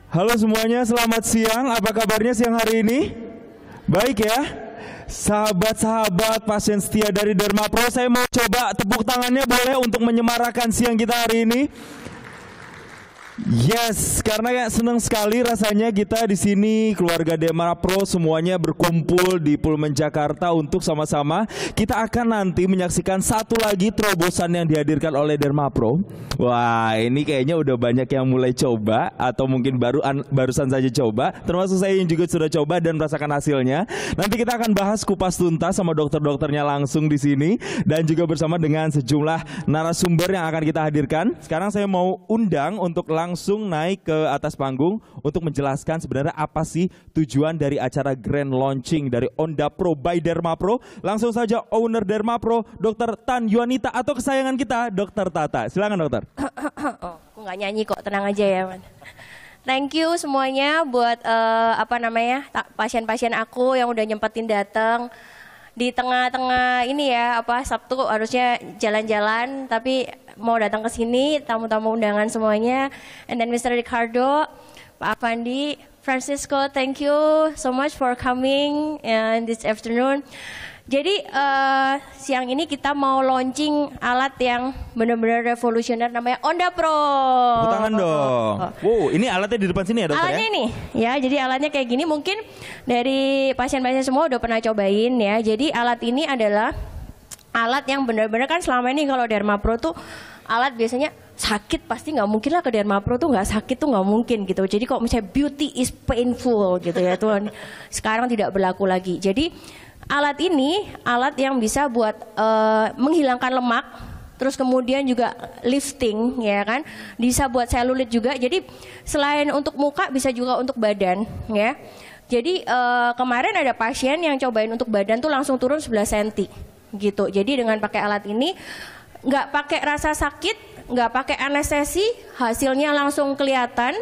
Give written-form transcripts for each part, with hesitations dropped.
Halo semuanya, selamat siang. Apa kabarnya siang hari ini? Baik ya? Sahabat-sahabat pasien setia dari Dermapro, saya mau coba tepuk tangannya boleh untuk menyemarakan siang kita hari ini? Yes, karena senang sekali rasanya kita di sini keluarga Dermapro semuanya berkumpul di Pullman Jakarta untuk sama-sama kita akan nanti menyaksikan satu lagi terobosan yang dihadirkan oleh Dermapro. Wah, ini kayaknya udah banyak yang mulai coba atau mungkin barusan saja coba, termasuk saya yang juga sudah coba dan merasakan hasilnya. Nanti kita akan bahas kupas tuntas sama dokter-dokternya langsung di sini dan juga bersama dengan sejumlah narasumber yang akan kita hadirkan. Sekarang saya mau undang untuk langsung naik ke atas panggung untuk menjelaskan sebenarnya apa sih tujuan dari acara grand launching dari OndaPro by Dermapro. Langsung saja owner Dermapro, Dr. Tan Yuanita atau kesayangan kita, Dr. Tata. Silakan dokter. Oh, aku nggak nyanyi kok, tenang aja ya, Man. Thank you semuanya buat pasien-pasien aku yang udah nyempetin datang di tengah-tengah ini ya, Sabtu harusnya jalan-jalan tapi mau datang ke sini, tamu-tamu undangan semuanya. And then Mr. Ricardo, Pak Afandi, Francisco, thank you so much for coming in this afternoon. Jadi siang ini kita mau launching alat yang benar-benar revolusioner namanya OndaPro. Tepuk tangan dong. Wow, ini alatnya di depan sini ya dokter alatnya ya? Nih, ya jadi alatnya kayak gini, mungkin dari pasien-pasien semua udah pernah cobain ya. Jadi alat ini adalah alat yang benar-benar kan selama ini kalau Dermapro tuh alat biasanya sakit, pasti nggak mungkin lah ke Dermapro tuh nggak sakit tuh nggak mungkin gitu. Jadi kalau misalnya beauty is painful gitu ya tuh sekarang tidak berlaku lagi. Jadi alat ini alat yang bisa buat menghilangkan lemak, terus kemudian juga lifting ya kan, bisa buat selulit juga. Jadi selain untuk muka bisa juga untuk badan ya. Jadi kemarin ada pasien yang cobain untuk badan tuh langsung turun 11 cm gitu. Jadi dengan pakai alat ini nggak pakai rasa sakit, nggak pakai anestesi, hasilnya langsung kelihatan.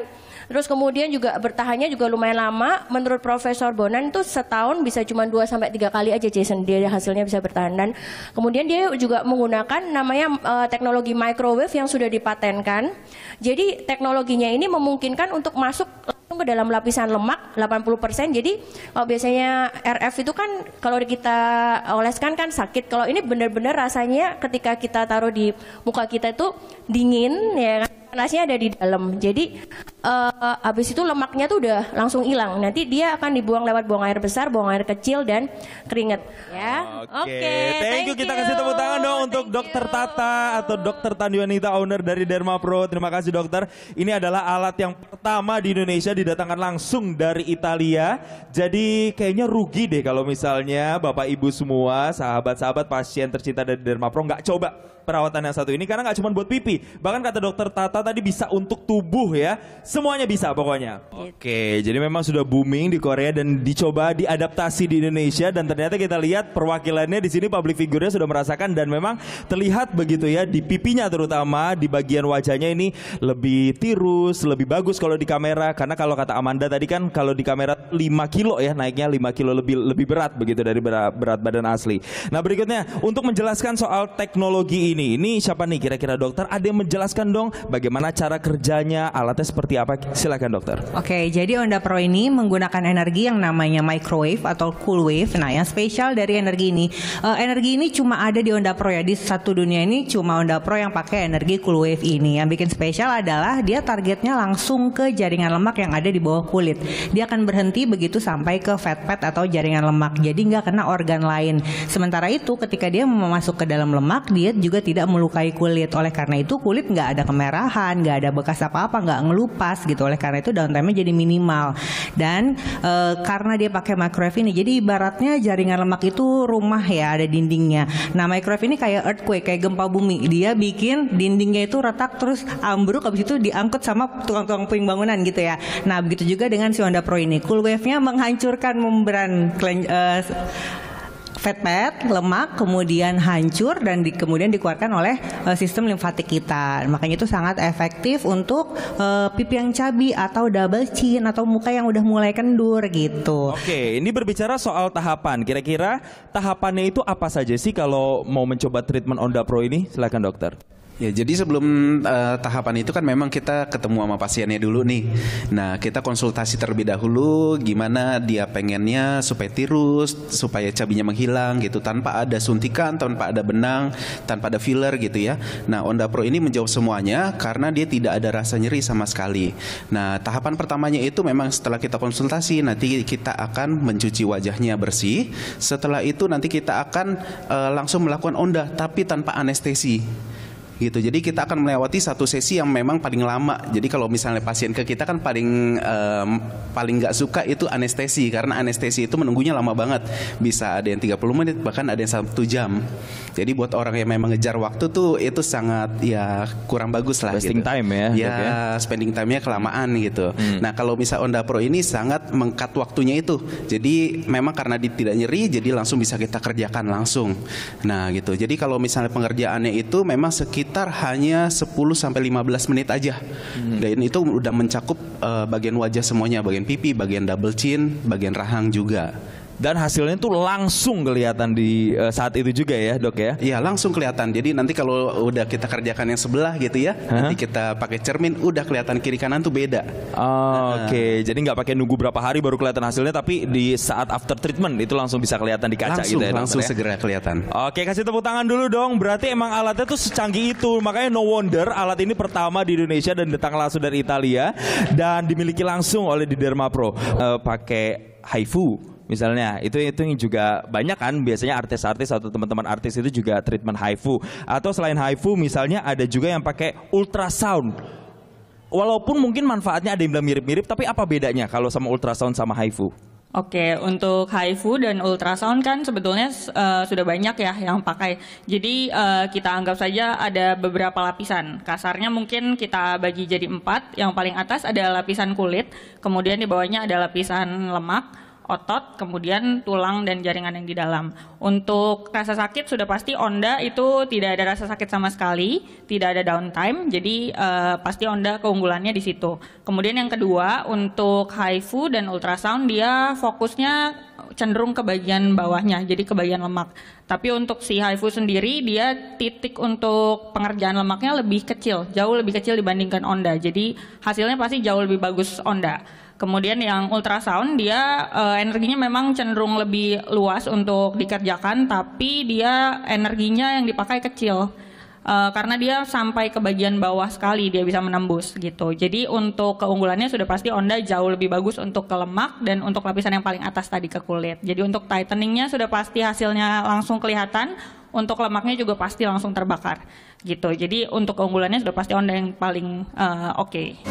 Terus kemudian juga bertahannya juga lumayan lama. Menurut Profesor Bonan itu setahun bisa cuma 2-3 kali aja Jason dia hasilnya bisa bertahan. Dan kemudian dia juga menggunakan namanya teknologi microwave yang sudah dipatenkan. Jadi teknologinya ini memungkinkan untuk masuk langsung ke dalam lapisan lemak 80%. Jadi kalau biasanya RF itu kan kalau kita oleskan kan sakit. Kalau ini benar-benar rasanya ketika kita taruh di muka kita itu dingin ya kan. Panasnya ada di dalam, jadi habis itu lemaknya tuh udah langsung hilang. Nanti dia akan dibuang lewat buang air besar, buang air kecil dan keringat. Ya, oke. Thank you. Kita kasih tepuk tangan dong untuk Dokter Tata atau Dokter Tan Yuanita, owner dari Dermapro. Terima kasih dokter. Ini adalah alat yang pertama di Indonesia didatangkan langsung dari Italia. Jadi kayaknya rugi deh kalau misalnya Bapak Ibu semua, sahabat-sahabat pasien tercinta dari Dermapro nggak coba perawatan yang satu ini, karena nggak cuma buat pipi, bahkan kata dokter Tata tadi bisa untuk tubuh ya, semuanya bisa pokoknya. Oke, jadi memang sudah booming di Korea dan dicoba diadaptasi di Indonesia, dan ternyata kita lihat perwakilannya di sini public figure-nya sudah merasakan dan memang terlihat begitu ya, di pipinya terutama di bagian wajahnya ini lebih tirus, lebih bagus kalau di kamera, karena kalau kata Amanda tadi kan kalau di kamera 5 kilo ya, naiknya 5 kilo lebih berat begitu dari berat badan asli. Nah berikutnya untuk menjelaskan soal teknologi ini siapa nih kira-kira dokter? Ada yang menjelaskan dong bagaimana cara kerjanya, alatnya seperti apa? Silakan dokter. Oke, jadi OndaPro ini menggunakan energi yang namanya microwave atau cool wave. Nah, yang spesial dari energi ini cuma ada di OndaPro ya. Di satu dunia ini cuma OndaPro yang pakai energi cool wave ini. Yang bikin spesial adalah dia targetnya langsung ke jaringan lemak yang ada di bawah kulit. Dia akan berhenti begitu sampai ke fat pad atau jaringan lemak. Jadi nggak kena organ lain. Sementara itu ketika dia mau masuk ke dalam lemak, dia juga tidak melukai kulit. Oleh karena itu kulit nggak ada kemerahan, nggak ada bekas apa-apa, nggak ngelupas gitu. Oleh karena itu downtime-nya jadi minimal. Dan karena dia pakai microwave ini, jadi ibaratnya jaringan lemak itu rumah ya, ada dindingnya. Nah microwave ini kayak earthquake, kayak gempa bumi. Dia bikin dindingnya itu retak terus ambruk, habis itu diangkut sama tukang-tukang puing bangunan gitu ya. Nah begitu juga dengan si OndaPro ini. Cool wave-nya menghancurkan membran fat pad, lemak, kemudian hancur dan kemudian dikeluarkan oleh sistem limfatik kita. Makanya itu sangat efektif untuk pipi yang cabi atau double chin atau muka yang udah mulai kendur gitu. Oke, ini berbicara soal tahapan. Kira-kira tahapannya itu apa saja sih kalau mau mencoba treatment OndaPro ini? Silakan dokter. Ya, jadi sebelum tahapan itu kan memang kita ketemu sama pasiennya dulu nih. Nah, kita konsultasi terlebih dahulu gimana dia pengennya supaya tirus, supaya cabinya menghilang gitu, tanpa ada suntikan, tanpa ada benang, tanpa ada filler gitu ya. Nah, Onda Pro ini menjawab semuanya karena dia tidak ada rasa nyeri sama sekali. Nah, tahapan pertamanya itu memang setelah kita konsultasi, nanti kita akan mencuci wajahnya bersih. Setelah itu nanti kita akan langsung melakukan onda, tapi tanpa anestesi. Gitu. Jadi kita akan melewati satu sesi yang memang paling lama. Jadi kalau misalnya pasien ke kita kan paling nggak suka itu anestesi, karena anestesi itu menunggunya lama banget. Bisa ada yang 30 menit, bahkan ada yang 1 jam. Jadi buat orang yang memang ngejar waktu tuh itu sangat ya kurang bagus lah. Wasting gitu. time ya. Ya, spending time-nya kelamaan gitu. Nah, kalau misal Onda Pro ini sangat mengkat waktunya itu. Jadi memang karena tidak nyeri, jadi langsung bisa kita kerjakan langsung. Nah, gitu. Jadi kalau misalnya pengerjaannya itu memang sekitar hanya 10-15 menit aja. Dan itu udah mencakup bagian wajah semuanya, bagian pipi, bagian double chin, bagian rahang juga. Dan hasilnya tuh langsung kelihatan di saat itu juga ya dok ya? Iya, langsung kelihatan. Jadi nanti kalau udah kita kerjakan yang sebelah gitu ya, nanti kita pakai cermin, udah kelihatan kiri kanan tuh beda. Oke. Jadi nggak pakai nunggu berapa hari baru kelihatan hasilnya, tapi di saat after treatment itu langsung bisa kelihatan di kaca Langsung, gitu ya dokter langsung ya? segera kelihatan. Oke, kasih tepuk tangan dulu dong. Berarti emang alatnya tuh secanggih itu. Makanya no wonder alat ini pertama di Indonesia dan datang langsung dari Italia dan dimiliki langsung oleh di Derma Pro. Pakai HIFU misalnya, itu juga banyak kan biasanya artis-artis atau teman-teman artis itu juga treatment HIFU. Atau selain HIFU misalnya ada juga yang pakai ultrasound. Walaupun mungkin manfaatnya ada yang bilang mirip-mirip, tapi apa bedanya kalau sama ultrasound sama HIFU? Oke, untuk HIFU dan ultrasound kan sebetulnya sudah banyak ya yang pakai. Jadi kita anggap saja ada beberapa lapisan. Kasarnya mungkin kita bagi jadi 4. Yang paling atas ada lapisan kulit, kemudian di bawahnya ada lapisan lemak, otot, kemudian tulang dan jaringan yang di dalam. Untuk rasa sakit sudah pasti Onda itu tidak ada rasa sakit sama sekali, tidak ada downtime, jadi pasti Onda keunggulannya di situ. Kemudian yang kedua, untuk HIFU dan ultrasound dia fokusnya cenderung ke bagian bawahnya, jadi ke bagian lemak. Tapi untuk si HIFU sendiri dia titik untuk pengerjaan lemaknya lebih kecil, jauh lebih kecil dibandingkan Onda. Jadi hasilnya pasti jauh lebih bagus Onda. Kemudian yang ultrasound dia energinya memang cenderung lebih luas untuk dikerjakan, tapi dia energinya yang dipakai kecil. Karena dia sampai ke bagian bawah sekali dia bisa menembus gitu. Jadi untuk keunggulannya sudah pasti Onda jauh lebih bagus untuk ke lemak dan untuk lapisan yang paling atas tadi ke kulit. Jadi untuk tighteningnya sudah pasti hasilnya langsung kelihatan, untuk lemaknya juga pasti langsung terbakar gitu. Jadi untuk keunggulannya sudah pasti Onda yang paling oke.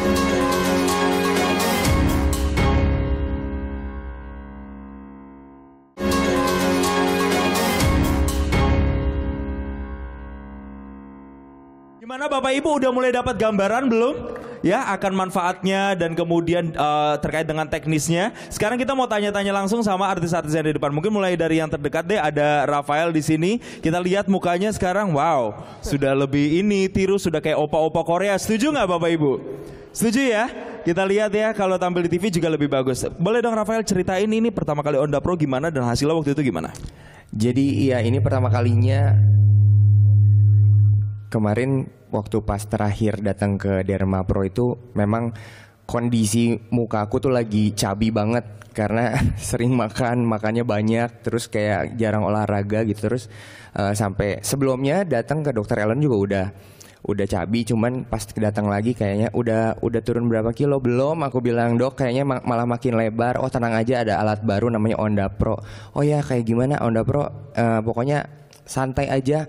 Gimana Bapak Ibu udah mulai dapat gambaran belum? Ya akan manfaatnya dan kemudian terkait dengan teknisnya. Sekarang kita mau tanya-tanya langsung sama artis-artis yang di depan. Mungkin mulai dari yang terdekat deh, ada Rafael di sini. Kita lihat mukanya sekarang, wow, sudah lebih ini tirus, sudah kayak opa-opa Korea. Setuju nggak Bapak Ibu? Setuju ya? Kita lihat ya, kalau tampil di TV juga lebih bagus. Boleh dong Rafael ceritain ini pertama kali Onda Pro gimana dan hasilnya waktu itu gimana? Jadi iya, ini pertama kalinya kemarin waktu pas terakhir datang ke Derma Pro itu memang kondisi muka aku tuh lagi cabi banget karena sering makannya banyak, terus kayak jarang olahraga gitu. Terus sampai sebelumnya datang ke dokter Ellen juga udah cabi, cuman pas datang lagi kayaknya udah turun berapa kilo belum. Aku bilang, dok kayaknya malah makin lebar. Oh tenang aja, ada alat baru namanya Onda Pro. Oh ya, kayak gimana Onda Pro? Pokoknya santai aja,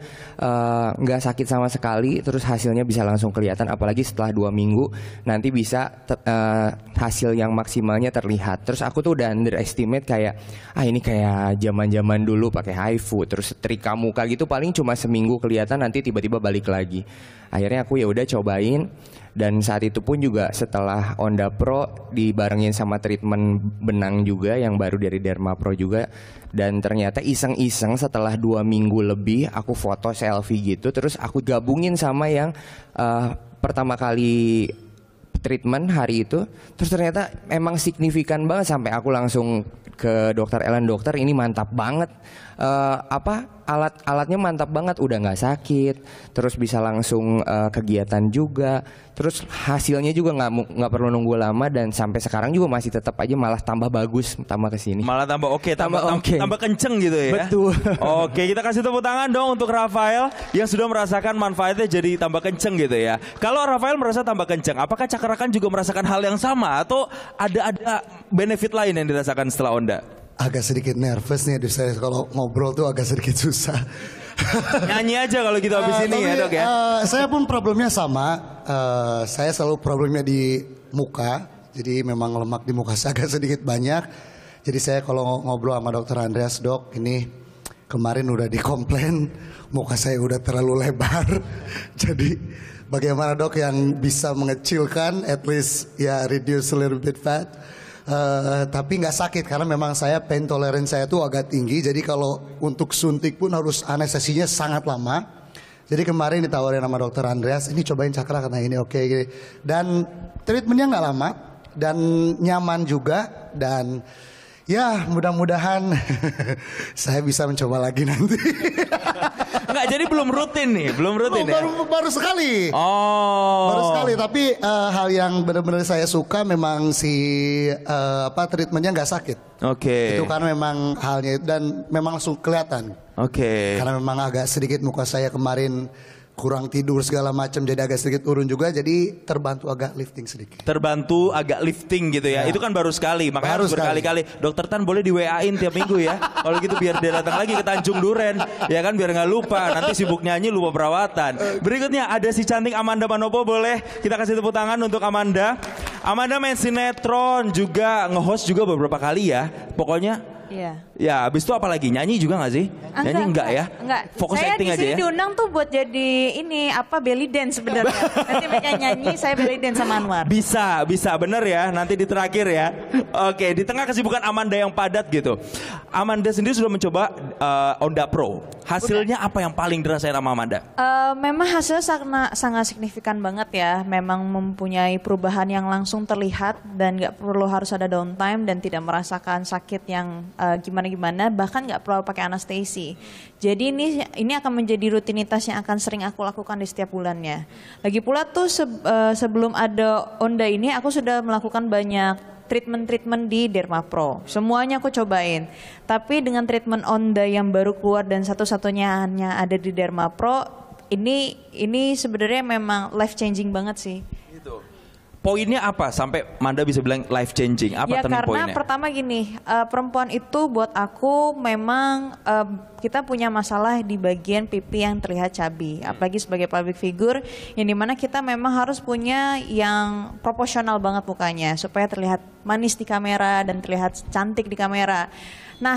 nggak sakit sama sekali, terus hasilnya bisa langsung kelihatan, apalagi setelah 2 minggu nanti bisa hasil yang maksimalnya terlihat. Terus aku tuh udah underestimate kayak ini kayak zaman dulu pakai HIFU terus setrika muka gitu, paling cuma seminggu kelihatan, nanti tiba-tiba balik lagi. Akhirnya aku ya udah cobain, dan saat itu pun juga setelah Onda Pro dibarengin sama treatment benang juga yang baru dari Derma Pro juga. Dan ternyata iseng-iseng setelah 2 minggu lebih aku foto selfie gitu, terus aku gabungin sama yang pertama kali treatment hari itu. Terus ternyata emang signifikan banget, sampai aku langsung ke dokter Ellen, dokter ini mantap banget, alatnya mantap banget, udah nggak sakit, terus bisa langsung kegiatan juga, terus hasilnya juga nggak perlu nunggu lama, dan sampai sekarang juga masih tetap aja malah tambah bagus, tambah kesini. Malah tambah oke, tambah kenceng gitu ya. Betul. Oke, kita kasih tepuk tangan dong untuk Rafael yang sudah merasakan manfaatnya jadi tambah kenceng gitu ya. Kalau Rafael merasa tambah kenceng, apakah Cakrakan juga merasakan hal yang sama atau ada benefit lain yang dirasakan setelah Onda? Agak sedikit nervous nih, saya kalau ngobrol tuh agak sedikit susah. Nyanyi aja kalau gitu habis ini ya dok ya. Saya pun problemnya sama, saya selalu problemnya di muka, jadi memang lemak di muka saya agak sedikit banyak. Jadi saya kalau ngobrol sama dokter Andreas, dok ini kemarin udah dikomplain muka saya udah terlalu lebar. Jadi bagaimana dok yang bisa mengecilkan, at least ya reduce a little bit fat. Tapi nggak sakit karena memang saya pain tolerance saya tuh agak tinggi, jadi kalau untuk suntik pun harus anestesinya sangat lama. Jadi kemarin ditawarin sama dokter Andreas, ini cobain Cakra karena ini oke. Dan treatmentnya nggak lama dan nyaman juga, dan ya mudah-mudahan saya bisa mencoba lagi nanti. Enggak, jadi belum rutin nih, ya? Baru sekali. Oh. Baru sekali, tapi hal yang benar-benar saya suka memang treatmentnya nggak sakit. Oke. Itu karena memang halnya itu, dan memang langsung kelihatan. Oke. Karena memang agak sedikit muka saya kemarin kurang tidur segala macam, jadi agak sedikit turun juga, jadi terbantu agak lifting sedikit. Terbantu agak lifting gitu ya. Itu kan baru sekali, makanya harus berkali-kali. Dokter Tan boleh di WA-in tiap minggu ya. Kalau gitu biar dia datang lagi ke Tanjung Duren, ya kan, biar nggak lupa. Nanti sibuk nyanyi lupa perawatan. Berikutnya ada si cantik Amanda Manopo, boleh kita kasih tepuk tangan untuk Amanda. Amanda main sinetron juga, nge-host juga beberapa kali ya. Pokoknya iya. ya, abis itu apa lagi? Nyanyi juga gak sih? Nyanyi enggak ya? Enggak. Fokus saya acting aja ya? Saya di sini diundang tuh buat jadi ini belly dance sebenarnya. Nanti mereka nyanyi, saya belly dance sama Anwar. Bisa bener ya, nanti di terakhir ya. Oke, di tengah kesibukan Amanda yang padat gitu, Amanda sendiri sudah mencoba Onda Pro. Hasilnya apa yang paling dirasain sama Amanda? Memang hasilnya sangat signifikan banget ya. Memang mempunyai perubahan yang langsung terlihat dan nggak perlu harus ada downtime dan tidak merasakan sakit yang gimana-gimana, bahkan nggak perlu pakai anestesi. Jadi ini akan menjadi rutinitas yang akan sering aku lakukan di setiap bulannya. Lagi pula tuh sebelum ada Onda ini aku sudah melakukan banyak treatment di Derma Pro. Semuanya aku cobain. Tapi dengan treatment Onda yang baru keluar dan satu-satunya hanya ada di Derma Pro, ini sebenarnya memang life changing banget sih. Poinnya apa sampai Manda bisa bilang life changing? Apa turning poinnya? Karena pertama gini, perempuan itu buat aku memang kita punya masalah di bagian pipi yang terlihat cabi. Apalagi sebagai public figure, yang dimana kita memang harus punya yang proporsional banget mukanya supaya terlihat manis di kamera dan terlihat cantik di kamera. Nah,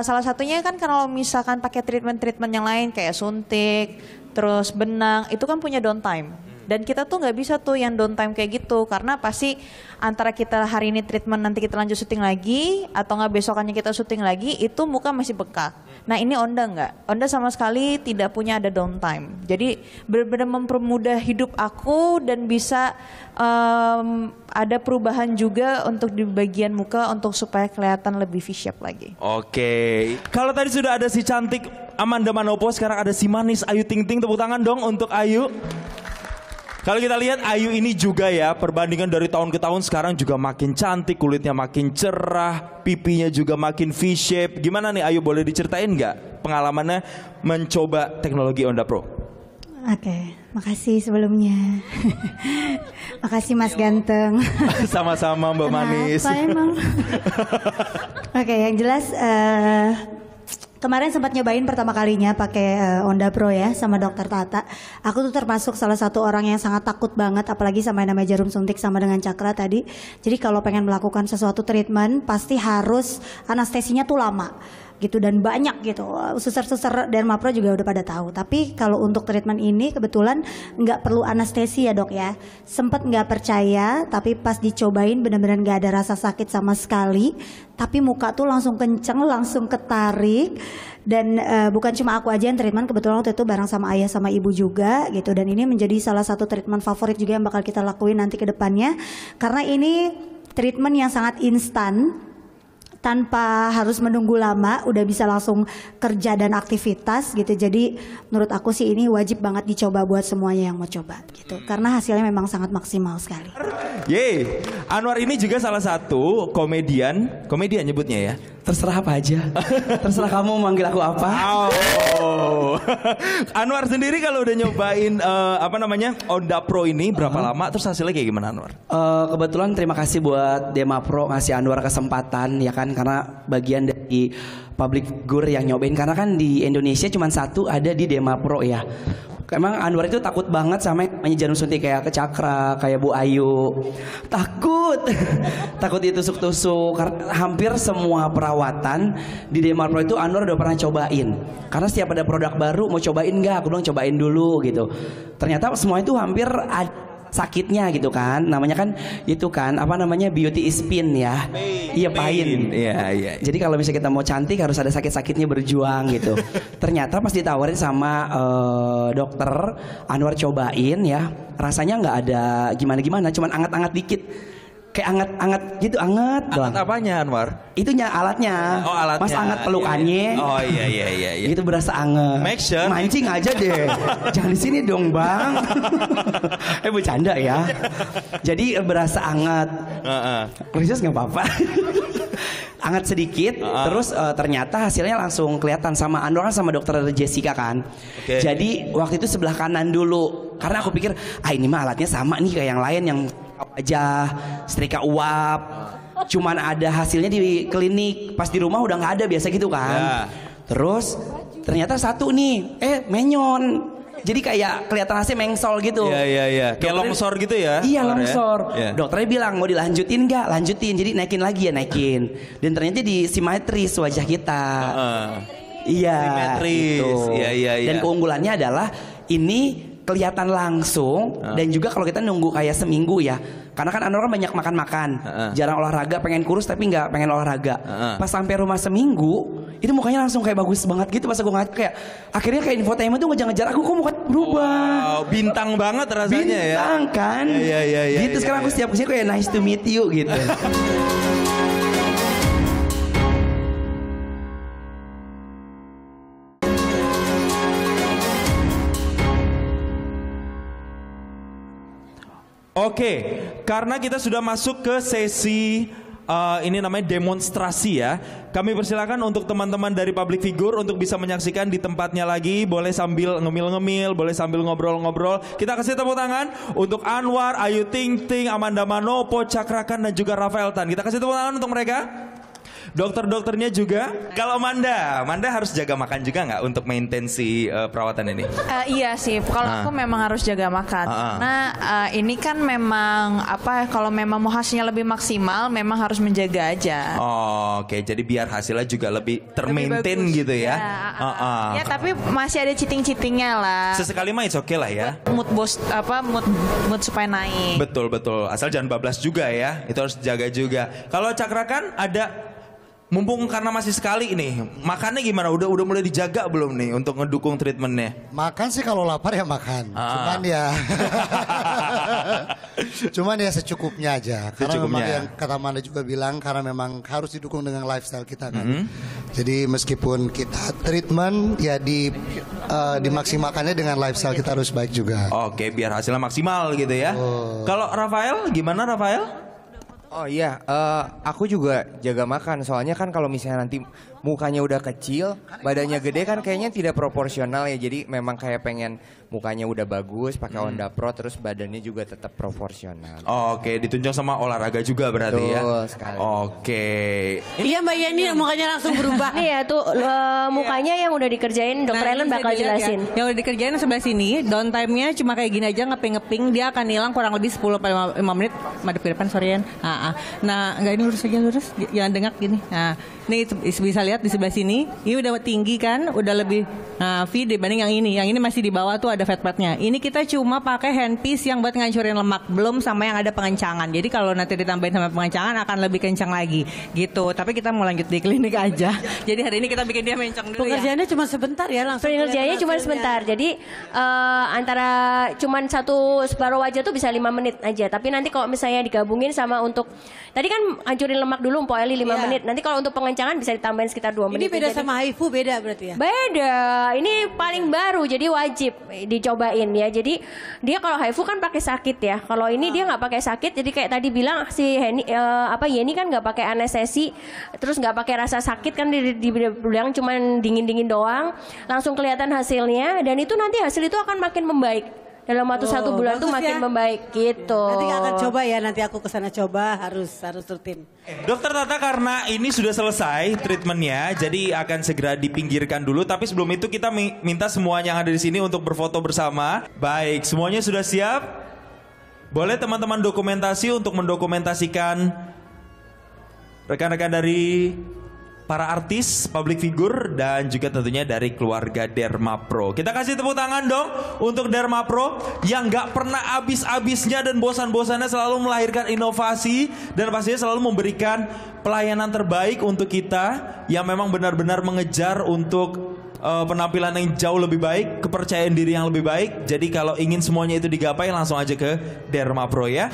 salah satunya kan kalau misalkan pakai treatment yang lain kayak suntik, terus benang, itu kan punya downtime. Dan kita tuh nggak bisa tuh yang downtime kayak gitu, karena pasti antara kita hari ini treatment nanti kita lanjut syuting lagi atau nggak besokannya kita syuting lagi, itu muka masih bengkak. Nah ini Onda nggak, Onda sama sekali tidak punya ada downtime. Jadi benar-benar mempermudah hidup aku dan bisa ada perubahan juga untuk di bagian muka untuk supaya kelihatan lebih V-shape lagi. Oke, kalau tadi sudah ada si cantik Amanda Manopo, sekarang ada si manis Ayu Ting Ting. Tepuk tangan dong untuk Ayu. Kalau kita lihat Ayu ini juga ya, perbandingan dari tahun ke tahun sekarang juga makin cantik, kulitnya makin cerah, pipinya juga makin V-shape. Gimana nih Ayu, boleh diceritain nggak pengalamannya mencoba teknologi Onda Pro? Oke, makasih sebelumnya. Makasih Mas Ganteng. Sama-sama Mbak Manis. Kenapa emang? Oke, yang jelas kemarin sempat nyobain pertama kalinya pakai Onda Pro ya sama Dokter Tata. Aku tuh termasuk salah satu orang yang sangat takut banget, apalagi sama yang namanya jarum suntik sama dengan Cakra tadi. Jadi kalau pengen melakukan sesuatu treatment pasti harus anestesinya tuh lama gitu dan banyak gitu. Suster-suster Derma Pro juga udah pada tahu. Tapi kalau untuk treatment ini kebetulan nggak perlu anestesi ya dok ya. Sempet nggak percaya, tapi pas dicobain benar-benar nggak ada rasa sakit sama sekali. Tapi muka tuh langsung kenceng, langsung ketarik. Dan bukan cuma aku aja yang treatment, kebetulan waktu itu bareng sama ayah sama ibu juga gitu. Dan ini menjadi salah satu treatment favorit juga yang bakal kita lakuin nanti ke depannya. Karena ini treatment yang sangat instan. tanpa harus menunggu lama, udah bisa langsung kerja dan aktivitas gitu. Jadi menurut aku sih ini wajib banget dicoba buat semuanya yang mau coba gitu. Karena hasilnya memang sangat maksimal sekali. Yeay, Anwar ini juga salah satu komedian nyebutnya ya. Terserah apa aja. Terserah kamu manggil aku apa. Oh. Anwar sendiri kalau udah nyobain Onda Pro ini berapa lama, terus hasilnya kayak gimana Anwar? Kebetulan terima kasih buat Derma Pro ngasih Anwar kesempatan ya kan, karena bagian dari public figure yang nyobain, karena kan di Indonesia cuma satu ada di Derma Pro ya. Emang Anwar itu takut banget sama yang jarum suntik kayak ke Cakra, kayak Bu Ayu. Takut ditusuk-tusuk. Karena hampir semua perawatan di Derma Pro itu Anwar udah pernah cobain. Karena setiap ada produk baru, mau cobain nggak? Aku bilang cobain dulu gitu. Ternyata semua itu hampir ada sakitnya gitu kan, namanya kan itu kan beauty is pain ya. Iya pain. Iya. Jadi kalau misalnya kita mau cantik harus ada sakit-sakitnya berjuang gitu. Ternyata pas ditawarin sama dokter, Anwar cobain ya, rasanya nggak ada gimana-gimana, cuman anget-anget dikit. Kayak anget gitu, anget doang. Anget apanya Anwar? Itunya alatnya. Oh alatnya. Mas anget pelukannya. Oh iya. Gitu berasa anget. Make sure. Mancing aja deh. Jangan di sini dong bang. Bercanda ya. Jadi berasa anget. Khusus nggak apa-apa. Anget sedikit, terus ternyata hasilnya langsung kelihatan sama Anwar kan sama dokter Jessica kan. Okay. Jadi waktu itu sebelah kanan dulu, karena aku pikir ini mah alatnya sama nih kayak yang lain yang aja setrika uap. Cuman ada hasilnya di klinik, pas di rumah udah nggak ada biasa gitu kan. Terus ternyata satu nih, menyon. Jadi kayak kelihatan hasilnya mengsol gitu. Iya. Kayak longsor gitu ya? Iya longsor. Ya? Dokternya bilang mau dilanjutin nggak? Lanjutin. Jadi naikin lagi ya naikin. Dan ternyata di simetris wajah kita. Iya. Simetris. Gitu. Iya. Dan keunggulannya adalah ini kelihatan langsung dan juga kalau kita nunggu kayak seminggu ya, karena kan Anwar banyak makan-makan, jarang olahraga, pengen kurus tapi nggak pengen olahraga. Pas sampai rumah seminggu itu mukanya langsung kayak bagus banget gitu. Pas aku ngeliat kayak akhirnya kayak infotainment tuh ngejar-ngejar aku, kok muka berubah. Wow, bintang banget rasanya ya. Bintang kan. Iya. Gitu sekarang aku setiap kesini kayak nice to meet you gitu. Oke, karena kita sudah masuk ke sesi ini namanya demonstrasi ya. Kami persilakan untuk teman-teman dari public figure untuk bisa menyaksikan di tempatnya lagi. Boleh sambil ngemil-ngemil, boleh sambil ngobrol-ngobrol. Kita kasih tepuk tangan untuk Anwar, Ayu Ting Ting, Amanda Manopo, Cakrakan dan juga Rafael Tan. Kita kasih tepuk tangan untuk mereka. Dokter-dokternya juga. Kalau Manda harus jaga makan juga nggak untuk maintain si perawatan ini? Iya sih, kalau aku memang harus jaga makan. Karena ini kan memang kalau memang mau hasilnya lebih maksimal, memang harus menjaga aja. Oke, jadi biar hasilnya juga lebih termaintain gitu ya. Ya, tapi masih ada cheating-cheatingnya lah. Sesekali mah it's okay lah ya. Mood supaya naik. Betul. Asal jangan bablas juga ya. Itu harus jaga juga. Kalau Cakrakan ada, mumpung karena masih sekali nih, makannya gimana? Udah mulai dijaga belum nih untuk ngedukung treatmentnya? Makan sih kalau lapar ya makan. Cuman ya secukupnya aja. Karena memang yang kata Amanda juga bilang, karena memang harus didukung dengan lifestyle kita kan. Jadi meskipun kita treatment ya dimaksimalkannya dengan lifestyle kita harus baik juga. Oke, biar hasilnya maksimal gitu ya. Kalau Rafael gimana Rafael? Oh iya, aku juga jaga makan. Soalnya kan kalau misalnya nanti mukanya udah kecil, badannya gede kan kayaknya tidak proporsional ya. Jadi memang kayak pengen mukanya udah bagus, pakai Onda Pro, terus badannya juga tetap proporsional. Oke, ditunjang sama olahraga juga berarti ya. Betul sekali. Oke. Iya Mbak Yani, mukanya langsung berubah. Nih ya tuh mukanya yang udah dikerjain Dokter Ellen bakal jelasin. Yang udah dikerjain sebelah sini, downtime-nya cuma kayak gini aja, ngeping-ngeping, dia akan hilang kurang lebih 10-15 menit. Madep ke depan, sorry ya. Nah, enggak, ini lurus aja, lurus. Jangan dengak gini. Nah, ini bisa lihat lihat di sebelah sini, ini udah tinggi kan, udah lebih V dibanding yang ini. Yang ini masih di bawah tuh ada fat padnya. Ini kita cuma pakai handpiece yang buat ngancurin lemak, belum sama yang ada pengencangan. Jadi kalau nanti ditambahin sama pengencangan akan lebih kencang lagi gitu. Tapi kita mau lanjut di klinik aja. Jadi hari ini kita bikin dia mencang dulu ya. Pengerjaannya cuma sebentar ya, langsung. Pengerjaannya cuma sebentar. Jadi antara cuman separuh wajah tuh bisa 5 menit aja. Tapi nanti kalau misalnya digabungin sama untuk tadi kan hancurin lemak dulu Mpok Eli 5 menit. Nanti kalau untuk pengencangan bisa ditambahin sekitar 2 menit. Ini beda sama HIFU, beda berarti ya? Beda. Ini paling baru jadi wajib dicobain ya. Jadi dia kalau HIFU kan pakai sakit ya. Kalau ini dia nggak pakai sakit. Jadi kayak tadi bilang si Yeni kan nggak pakai anestesi, terus nggak pakai rasa sakit kan dibilang cuman dingin-dingin doang. Langsung kelihatan hasilnya dan itu nanti hasil itu akan makin membaik. Dalam waktu 1 bulan tuh makin membaik gitu. Nanti akan coba ya, nanti aku kesana coba harus rutin. Dokter Tata karena ini sudah selesai treatmentnya, jadi akan segera dipinggirkan dulu. Tapi sebelum itu kita minta semuanya yang ada di sini untuk berfoto bersama. Baik, semuanya sudah siap? Boleh teman-teman dokumentasi untuk mendokumentasikan rekan-rekan dari para artis, public figure, dan juga tentunya dari keluarga Dermapro. Kita kasih tepuk tangan dong untuk Dermapro yang gak pernah habis-habisnya dan bosan-bosannya selalu melahirkan inovasi dan pastinya selalu memberikan pelayanan terbaik untuk kita yang memang benar-benar mengejar untuk penampilan yang jauh lebih baik, kepercayaan diri yang lebih baik. Jadi kalau ingin semuanya itu digapai langsung aja ke Dermapro ya.